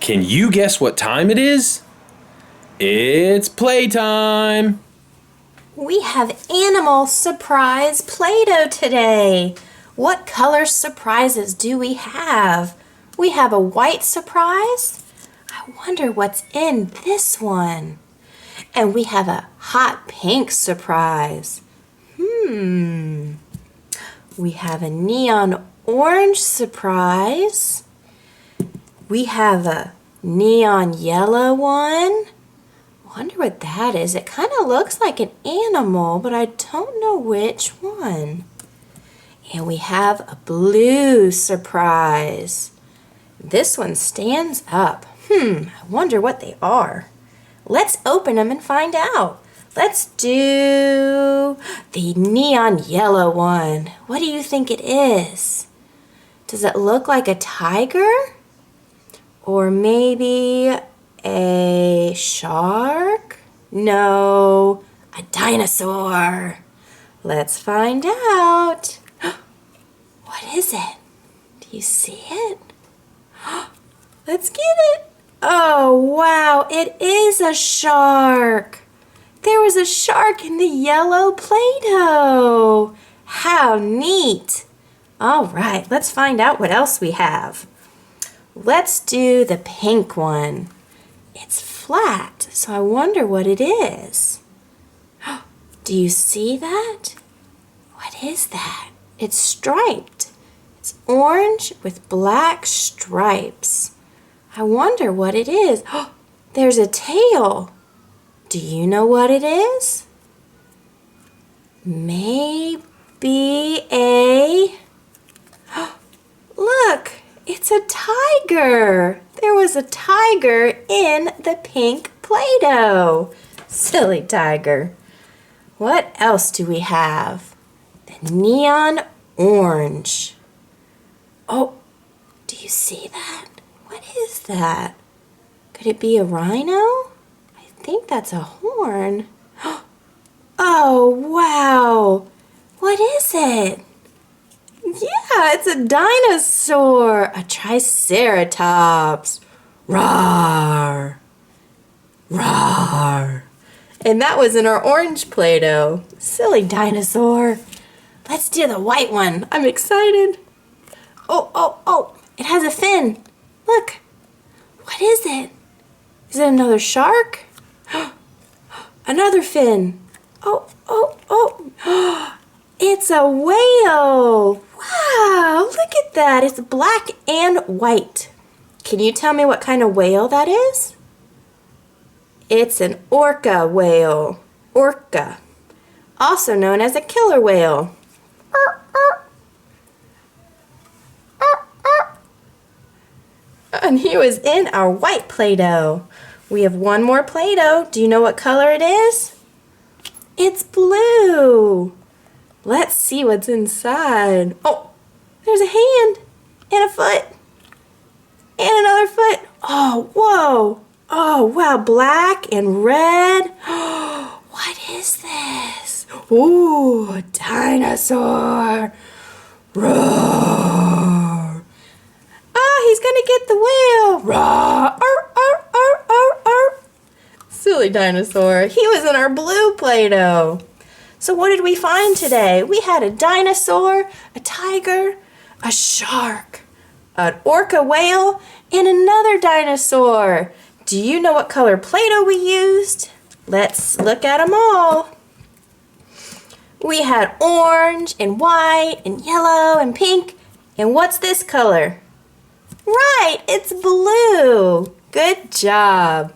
Can you guess what time it is? It's playtime! We have animal surprise Play-doh today. What color surprises do we have? We have a white surprise. I wonder what's in this one. And we have a hot pink surprise. We have a neon orange surprise. We have a neon yellow one. Wonder what that is. It kind of looks like an animal, but I don't know which one. And we have a blue surprise. This one stands up. I wonder what they are. Let's open them and find out. Let's do the neon yellow one. What do you think it is? Does it look like a tiger? Or maybe a shark? No, a dinosaur. Let's find out. What is it? Do you see it? Let's get it. Oh, wow, it is a shark. There was a shark in the yellow Play-doh. How neat. All right, let's find out what else we have. Let's do the pink one. It's flat, so I wonder what it is. Do you see that? What is that? It's striped. It's orange with black stripes. I wonder what it is. There's a tail. Do you know what it is? Maybe a... Look, it's a tiger. There was a tiger in the pink Play-doh. Silly tiger. What else do we have? The neon orange. Oh, do you see that? What is that? Could it be a rhino? I think that's a horn. Oh, wow. What is it? Yeah, it's a dinosaur. A triceratops. Roar. Roar. And that was in our orange Play-doh. Silly dinosaur. Let's do the white one. I'm excited. Oh. It has a fin. Look. What is it? Is it another shark? Another fin. Oh. It's a whale. Wow, look at that. It's black and white. Can you tell me what kind of whale that is? It's an orca whale. Orca. Also known as a killer whale. And he was in our white Play-doh. We have one more Play-doh. Do you know what color it is? It's blue. Let's see what's inside. Oh, there's a hand and a foot and another foot. Oh, whoa. Oh, wow, black and red. What is this? Ooh, a dinosaur. Roar. Oh, he's gonna get the whale. Roar. Silly dinosaur. He was in our blue Play-doh. So what did we find today? We had a dinosaur, a tiger, a shark, an orca whale, and another dinosaur. Do you know what color Play-doh we used? Let's look at them all. We had orange and white and yellow and pink. And what's this color? Right, it's blue. Good job.